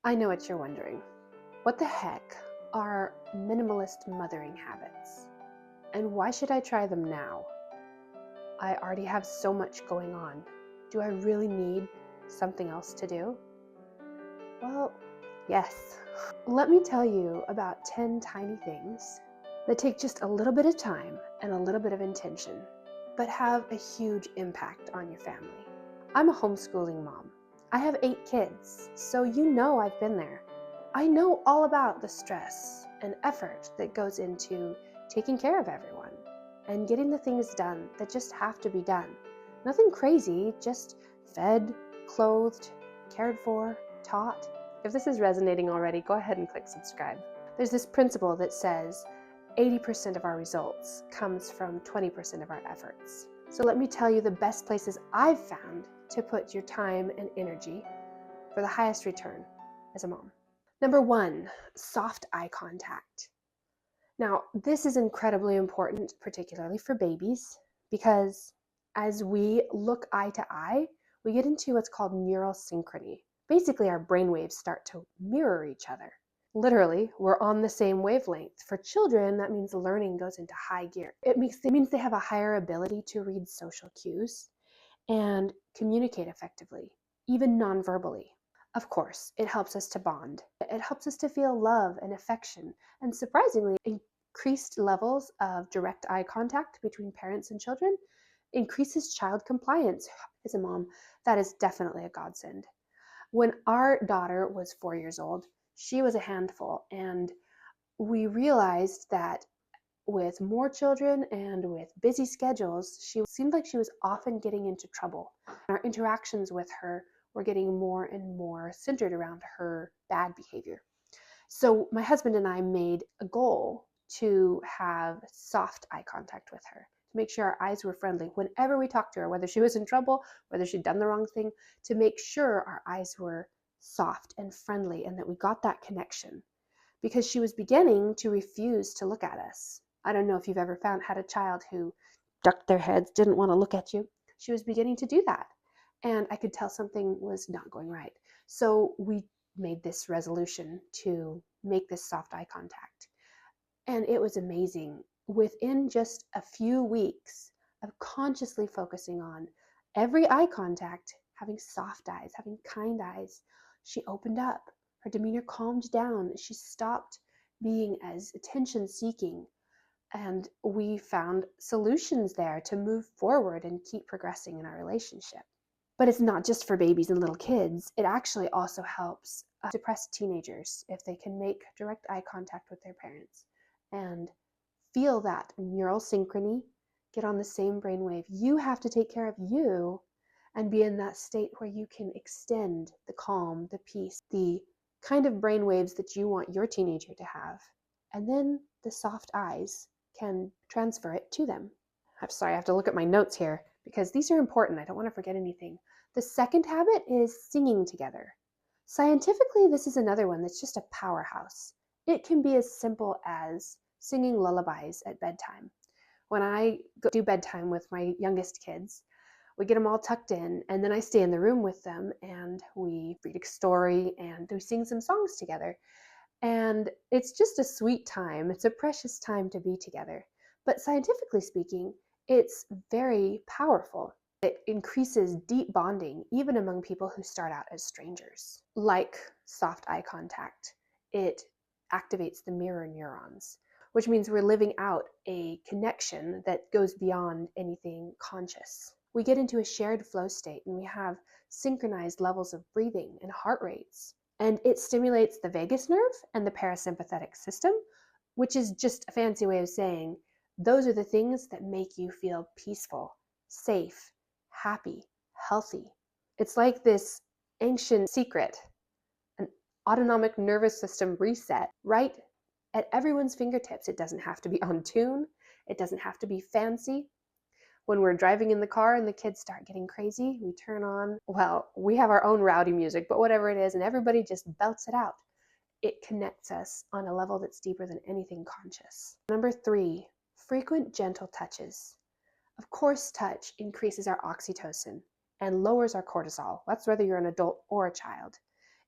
I know what you're wondering. What the heck are minimalist mothering habits? And why should I try them now? I already have so much going on. Do I really need something else to do? Well, yes. Let me tell you about 10 tiny things that take just a little bit of time and a little bit of intention, but have a huge impact on your family. I'm a homeschooling mom. I have 8 kids, so you know I've been there. I know all about the stress and effort that goes into taking care of everyone and getting the things done that just have to be done. Nothing crazy, just fed, clothed, cared for, taught. If this is resonating already, go ahead and click subscribe. There's this principle that says 80% of our results comes from 20% of our efforts. So let me tell you the best places I've found to put your time and energy for the highest return as a mom. Number 1, soft eye contact. Now, this is incredibly important, particularly for babies, because as we look eye to eye, we get into what's called neural synchrony. Basically, our brainwaves start to mirror each other. Literally, we're on the same wavelength. For children, that means learning goes into high gear. It means they have a higher ability to read social cues and communicate effectively, even non-verbally. Of course, it helps us to bond. It helps us to feel love and affection, and surprisingly, increased levels of direct eye contact between parents and children increases child compliance. As a mom, that is definitely a godsend. When our daughter was 4 years old, she was a handful, and we realized that with more children and with busy schedules, she seemed like she was often getting into trouble. Our interactions with her were getting more and more centered around her bad behavior. So my husband and I made a goal to have soft eye contact with her, to make sure our eyes were friendly whenever we talked to her, whether she was in trouble, whether she'd done the wrong thing, to make sure our eyes were soft and friendly and that we got that connection, because she was beginning to refuse to look at us. I don't know if you've ever had a child who ducked their heads, didn't want to look at you. She was beginning to do that. And I could tell something was not going right. So we made this resolution to make this soft eye contact. And it was amazing. Within just a few weeks of consciously focusing on every eye contact, having soft eyes, having kind eyes, she opened up. Her demeanor calmed down. She stopped being as attention seeking. And we found solutions there to move forward and keep progressing in our relationship. But it's not just for babies and little kids. It actually also helps depressed teenagers if they can make direct eye contact with their parents and feel that neural synchrony, get on the same brainwave. You have to take care of you and be in that state where you can extend the calm, the peace, the kind of brainwaves that you want your teenager to have. And then the soft eyes can transfer it to them. I'm sorry, I have to look at my notes here because these are important. I don't want to forget anything. The second habit is singing together. Scientifically, this is another one that's just a powerhouse. It can be as simple as singing lullabies at bedtime. When I do bedtime with my youngest kids, we get them all tucked in, and then I stay in the room with them, and we read a story, and we sing some songs together. And it's just a sweet time. It's a precious time to be together. But scientifically speaking, it's very powerful. It increases deep bonding, even among people who start out as strangers. Like soft eye contact, it activates the mirror neurons, which means we're living out a connection that goes beyond anything conscious. We get into a shared flow state and we have synchronized levels of breathing and heart rates. And it stimulates the vagus nerve and the parasympathetic system, which is just a fancy way of saying those are the things that make you feel peaceful, safe, happy, healthy. It's like this ancient secret, an autonomic nervous system reset right at everyone's fingertips. It doesn't have to be on tune. It doesn't have to be fancy. When we're driving in the car and the kids start getting crazy, we turn on, well, we have our own rowdy music, but whatever it is, and everybody just belts it out. It connects us on a level that's deeper than anything conscious. Number 3, frequent gentle touches. Of course, touch increases our oxytocin and lowers our cortisol. That's whether you're an adult or a child.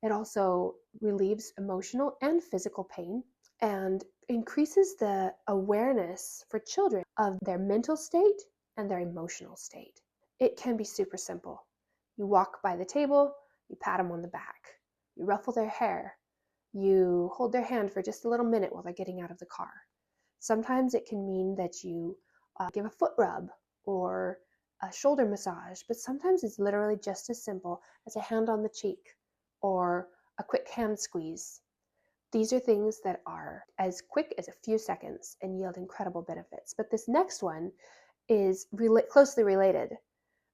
It also relieves emotional and physical pain and increases the awareness for children of their mental state and their emotional state. It can be super simple. You walk by the table, you pat them on the back, you ruffle their hair, you hold their hand for just a little minute while they're getting out of the car. Sometimes it can mean that you give a foot rub or a shoulder massage, but sometimes it's literally just as simple as a hand on the cheek or a quick hand squeeze. These are things that are as quick as a few seconds and yield incredible benefits. But this next one is closely related,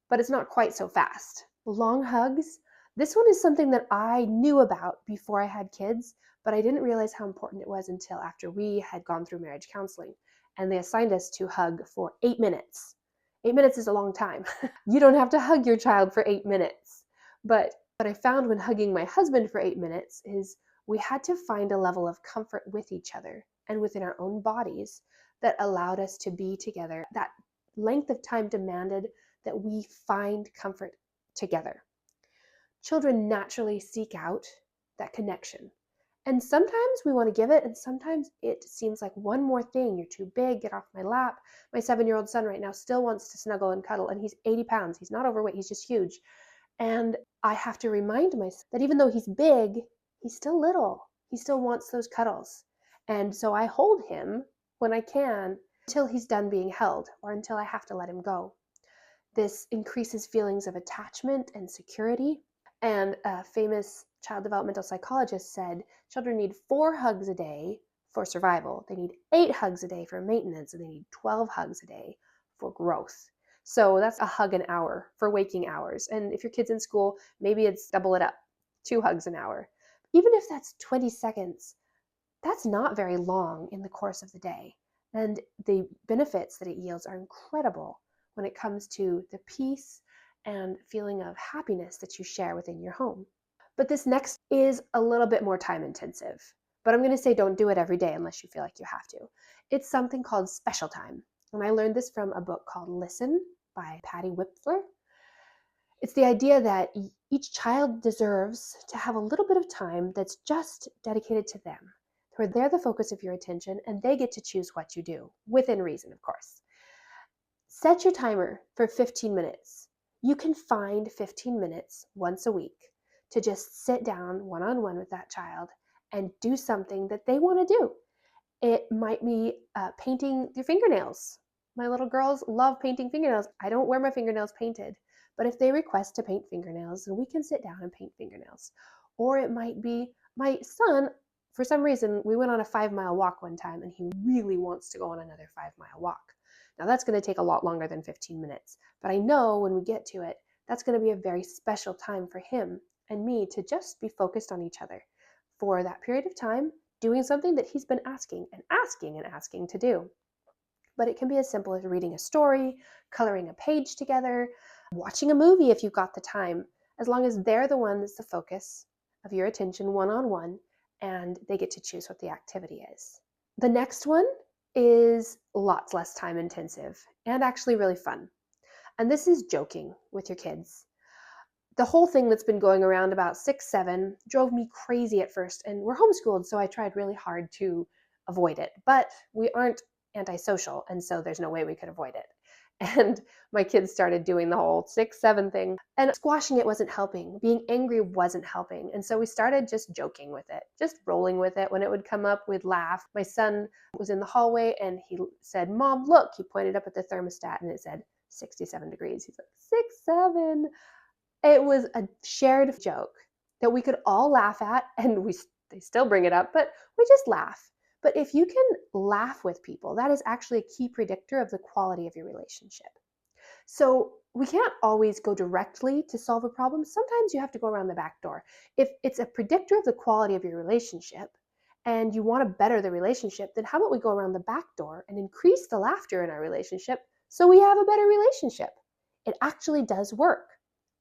but it's not quite so fast. Long hugs. This one is something that I knew about before I had kids, but I didn't realize how important it was until after we had gone through marriage counseling and they assigned us to hug for 8 minutes. 8 minutes is a long time. You don't have to hug your child for 8 minutes. But what I found when hugging my husband for 8 minutes is we had to find a level of comfort with each other and within our own bodies that allowed us to be together. That length of time demanded that we find comfort together. Children naturally seek out that connection. And sometimes we want to give it, and sometimes it seems like one more thing. You're too big, get off my lap. My 7-year-old son right now still wants to snuggle and cuddle, and he's 80 pounds. He's not overweight, he's just huge. And I have to remind myself that even though he's big, he's still little. He still wants those cuddles. And so I hold him when I can until he's done being held or until I have to let him go. This increases feelings of attachment and security. And a famous child developmental psychologist said children need 4 hugs a day for survival. They need 8 hugs a day for maintenance, and they need 12 hugs a day for growth. So that's a hug an hour for waking hours. And if your kid's in school, maybe it's double it up, 2 hugs an hour. Even if that's 20 seconds, that's not very long in the course of the day. And the benefits that it yields are incredible when it comes to the peace and feeling of happiness that you share within your home. But this next is a little bit more time intensive. But I'm going to say don't do it every day unless you feel like you have to. It's something called special time. And I learned this from a book called Listen by Patty Wipfler. It's the idea that each child deserves to have a little bit of time that's just dedicated to them, where they're the focus of your attention and they get to choose what you do, within reason, of course. Set your timer for 15 minutes. You can find 15 minutes once a week to just sit down one-on-one with that child and do something that they want to do. It might be painting your fingernails. My little girls love painting fingernails. I don't wear my fingernails painted, but if they request to paint fingernails, then we can sit down and paint fingernails. Or it might be my son, for some reason, we went on a 5-mile walk one time and he really wants to go on another 5-mile walk. Now that's going to take a lot longer than 15 minutes, but I know when we get to it, that's going to be a very special time for him and me to just be focused on each other for that period of time, doing something that he's been asking and asking and asking to do. But it can be as simple as reading a story, coloring a page together, watching a movie if you've got the time, as long as they're the one that's the focus of your attention one-on-one and they get to choose what the activity is. The next one is lots less time intensive and actually really fun. And this is joking with your kids. The whole thing that's been going around about 6, 7 drove me crazy at first, and we're homeschooled, so I tried really hard to avoid it. But we aren't antisocial, and so there's no way we could avoid it. And my kids started doing the whole 6, 7 thing, and squashing it wasn't helping. Being angry wasn't helping. And so we started just joking with it, just rolling with it. When it would come up, we'd laugh. My son was in the hallway and he said, "Mom, look," he pointed up at the thermostat and it said 67 degrees. He's like, 6, 7. It was a shared joke that we could all laugh at, and they still bring it up, but we just laugh. But if you can laugh with people, that is actually a key predictor of the quality of your relationship. So we can't always go directly to solve a problem. Sometimes you have to go around the back door. If it's a predictor of the quality of your relationship and you want to better the relationship, then how about we go around the back door and increase the laughter in our relationship so we have a better relationship? It actually does work.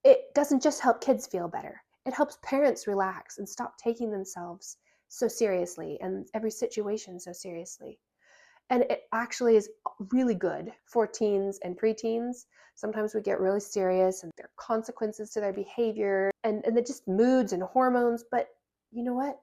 It doesn't just help kids feel better. It helps parents relax and stop taking themselves so seriously and every situation so seriously. And it actually is really good for teens and preteens. Sometimes we get really serious and there are consequences to their behavior and the just moods and hormones. But you know what?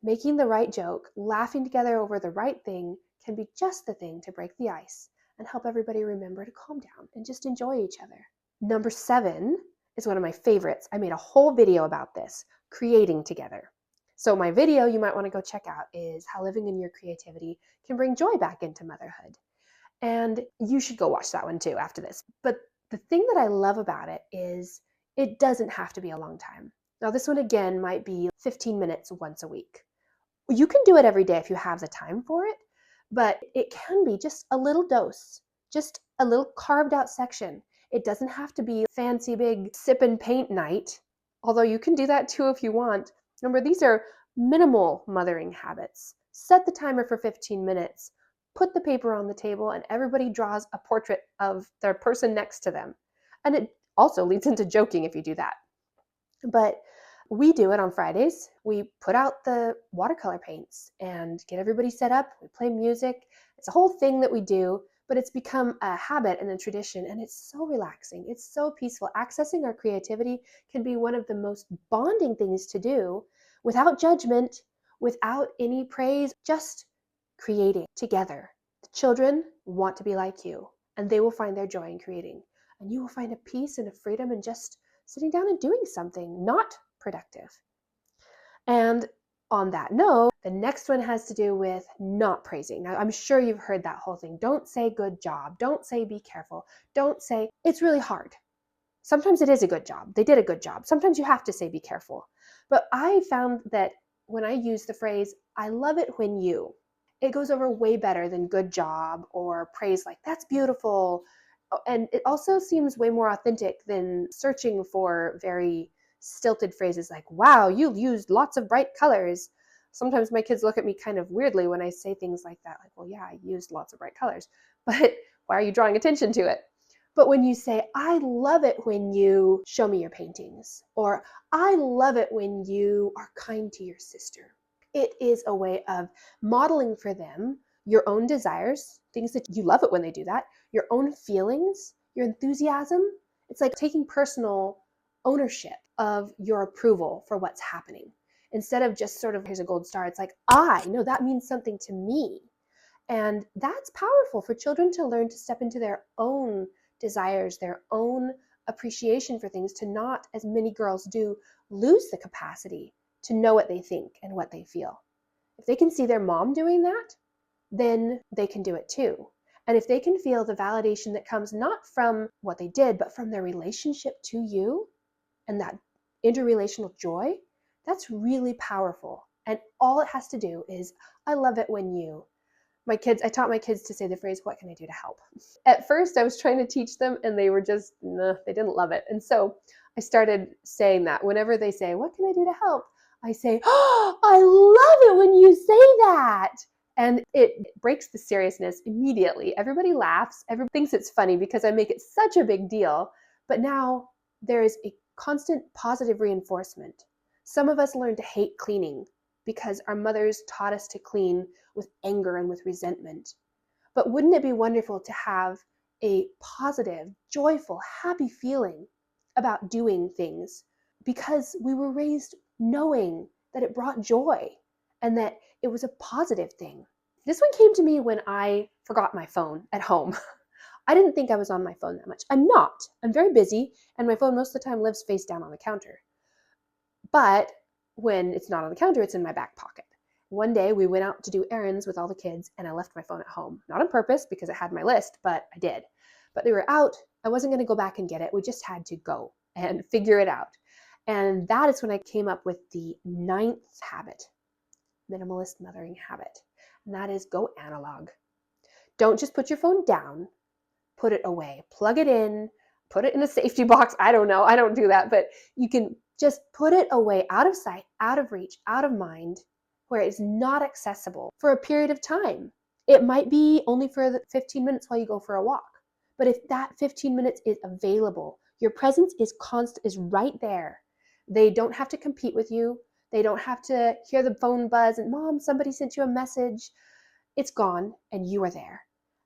Making the right joke, laughing together over the right thing can be just the thing to break the ice and help everybody remember to calm down and just enjoy each other. Number 7 is one of my favorites. I made a whole video about this, creating together. So my video you might want to go check out is how living in your creativity can bring joy back into motherhood. And you should go watch that one too after this. But the thing that I love about it is it doesn't have to be a long time. Now this one again might be 15 minutes once a week. You can do it every day if you have the time for it, but it can be just a little dose, just a little carved out section. It doesn't have to be fancy big sip and paint night, although you can do that too if you want. Remember, these are minimal mothering habits. Set the timer for 15 minutes, put the paper on the table, and everybody draws a portrait of their person next to them. And it also leads into joking if you do that. But we do it on Fridays. We put out the watercolor paints and get everybody set up. We play music. It's a whole thing that we do, but it's become a habit and a tradition, and it's so relaxing. It's so peaceful. Accessing our creativity can be one of the most bonding things to do without judgment, without any praise, just creating together. The children want to be like you, and they will find their joy in creating. And you will find a peace and a freedom in just sitting down and doing something not productive. And on that note, the next one has to do with not praising. Now, I'm sure you've heard that whole thing. Don't say good job. Don't say be careful. Don't say it's really hard. Sometimes it is a good job. They did a good job. Sometimes you have to say be careful. But I found that when I use the phrase, I love it when you, it goes over way better than good job or praise like that's beautiful. And it also seems way more authentic than searching for very stilted phrases like, wow, you used lots of bright colors. Sometimes my kids look at me kind of weirdly when I say things like that, like, well, yeah, I used lots of bright colors, but why are you drawing attention to it? But when you say, I love it when you show me your paintings, or I love it when you are kind to your sister, it is a way of modeling for them your own desires, things that you love it when they do that, your own feelings, your enthusiasm. It's like taking personal ownership of your approval for what's happening. Instead of just sort of, here's a gold star, it's like, I know that means something to me. And that's powerful for children to learn to step into their own desires, their own appreciation for things, to not, as many girls do, lose the capacity to know what they think and what they feel. If they can see their mom doing that, then they can do it too. And if they can feel the validation that comes not from what they did, but from their relationship to you and that interrelational joy, that's really powerful. And all it has to do is, I love it when you. I taught my kids to say the phrase, what can I do to help? At first, I was trying to teach them and they were just, nah, they didn't love it. And so I started saying that whenever they say, what can I do to help? I say, oh, I love it when you say that. And it breaks the seriousness immediately. Everybody laughs. Everybody thinks it's funny because I make it such a big deal. But now there is a constant positive reinforcement. Some of us learn to hate cleaning because our mothers taught us to clean with anger and with resentment. But wouldn't it be wonderful to have a positive, joyful, happy feeling about doing things because we were raised knowing that it brought joy and that it was a positive thing? This one came to me when I forgot my phone at home. I didn't think I was on my phone that much. I'm not. I'm very busy, and my phone most of the time lives face down on the counter. But when it's not on the counter, it's in my back pocket. One day we went out to do errands with all the kids and I left my phone at home. Not on purpose because it had my list, but I did. But they were out. I wasn't going to go back and get it. We just had to go and figure it out. And that is when I came up with the 9th habit, minimalist mothering habit. And that is go analog. Don't just put your phone down, put it away. Plug it in, put it in a safety box. I don't know. I don't do that, but you can just put it away, out of sight, out of reach, out of mind, where it's not accessible for a period of time. It might be only for the 15 minutes while you go for a walk. But if that 15 minutes is available, your presence is right there. They don't have to compete with you. They don't have to hear the phone buzz and, Mom, somebody sent you a message. it's gone and you are there.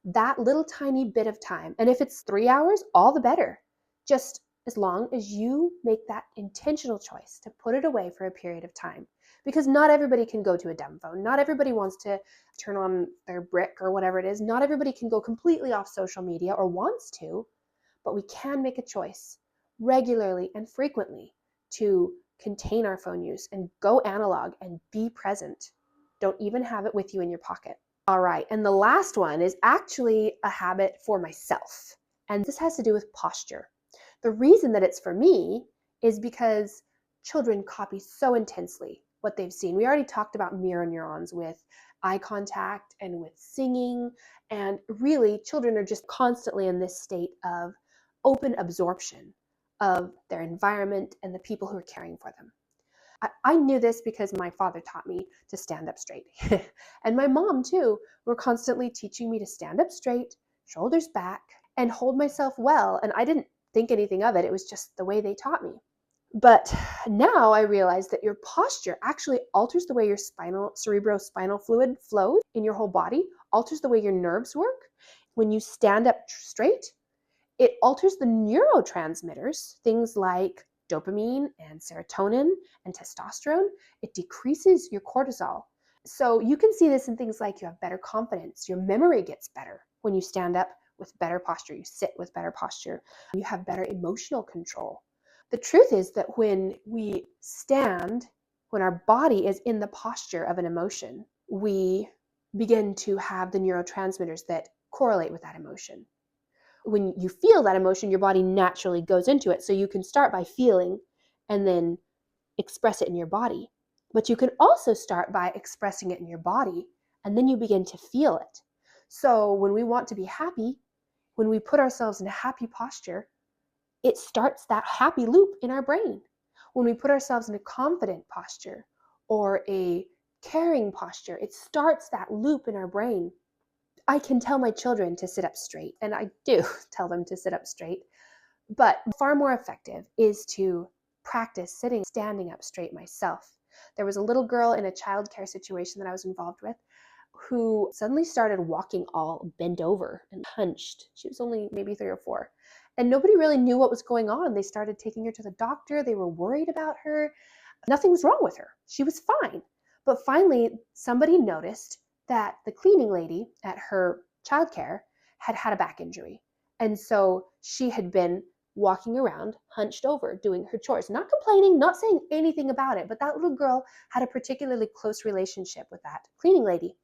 That little tiny bit of time, and if it's 3 hours, all the better. Just as long as you make that intentional choice to put it away for a period of time. Because not everybody can go to a dumb phone. Not everybody wants to turn on their brick or whatever it is. Not everybody can go completely off social media or wants to, but we can make a choice regularly and frequently to contain our phone use and go analog and be present. Don't even have it with you in your pocket. All right, and the last one is actually a habit for myself, and this has to do with posture. The reason that it's for me is because children copy so intensely what they've seen. We already talked about mirror neurons with eye contact and with singing, and really children are just constantly in this state of open absorption of their environment and the people who are caring for them. I knew this because my father taught me to stand up straight. And my mom, too, were constantly teaching me to stand up straight, shoulders back, and hold myself well. And I didn't think anything of it. It was just the way they taught me. But now I realize that your posture actually alters the way your cerebrospinal fluid flows in your whole body, alters the way your nerves work. When you stand up straight, it alters the neurotransmitters, things like dopamine and serotonin and testosterone. It decreases your cortisol. So you can see this in things like you have better confidence, your memory gets better when you stand up with better posture, you sit with better posture, you have better emotional control. The truth is that when we stand, when our body is in the posture of an emotion, we begin to have the neurotransmitters that correlate with that emotion. When you feel that emotion, your body naturally goes into it. So you can start by feeling and then express it in your body. But you can also start by expressing it in your body, and then you begin to feel it. So when we want to be happy, when we put ourselves in a happy posture, it starts that happy loop in our brain. When we put ourselves in a confident posture or a caring posture, it starts that loop in our brain. I can tell my children to sit up straight, and I do tell them to sit up straight, but far more effective is to practice standing up straight myself. There was a little girl in a childcare situation that I was involved with who suddenly started walking all bent over and hunched. She was only maybe 3 or 4. And nobody really knew what was going on. They started taking her to the doctor. They were worried about her. Nothing was wrong with her. She was fine. But finally, somebody noticed that the cleaning lady at her childcare had had a back injury. And so she had been walking around hunched over, doing her chores, not complaining, not saying anything about it. But that little girl had a particularly close relationship with that cleaning lady.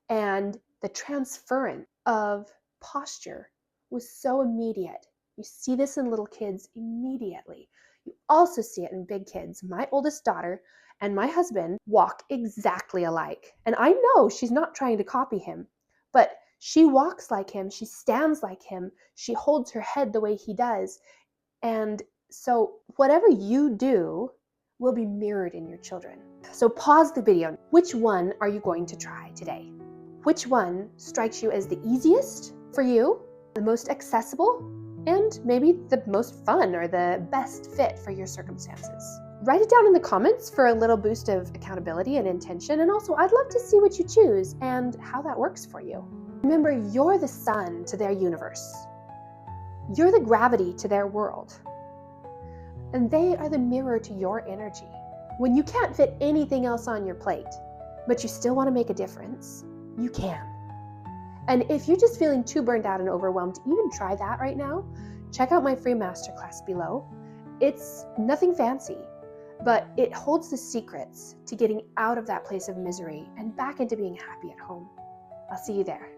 And the transference of posture was so immediate. You see this in little kids immediately. You also see it in big kids. My oldest daughter and my husband walk exactly alike. And I know she's not trying to copy him, but she walks like him, she stands like him, she holds her head the way he does. And so whatever you do will be mirrored in your children. So pause the video. Which one are you going to try today? Which one strikes you as the easiest for you, the most accessible, and maybe the most fun or the best fit for your circumstances? Write it down in the comments for a little boost of accountability and intention, and also I'd love to see what you choose and how that works for you. Remember, you're the sun to their universe. You're the gravity to their world. And they are the mirror to your energy. When you can't fit anything else on your plate, but you still want to make a difference, you can. And if you're just feeling too burned out and overwhelmed to even try that right now, check out my free masterclass below. It's nothing fancy, but it holds the secrets to getting out of that place of misery and back into being happy at home. I'll see you there.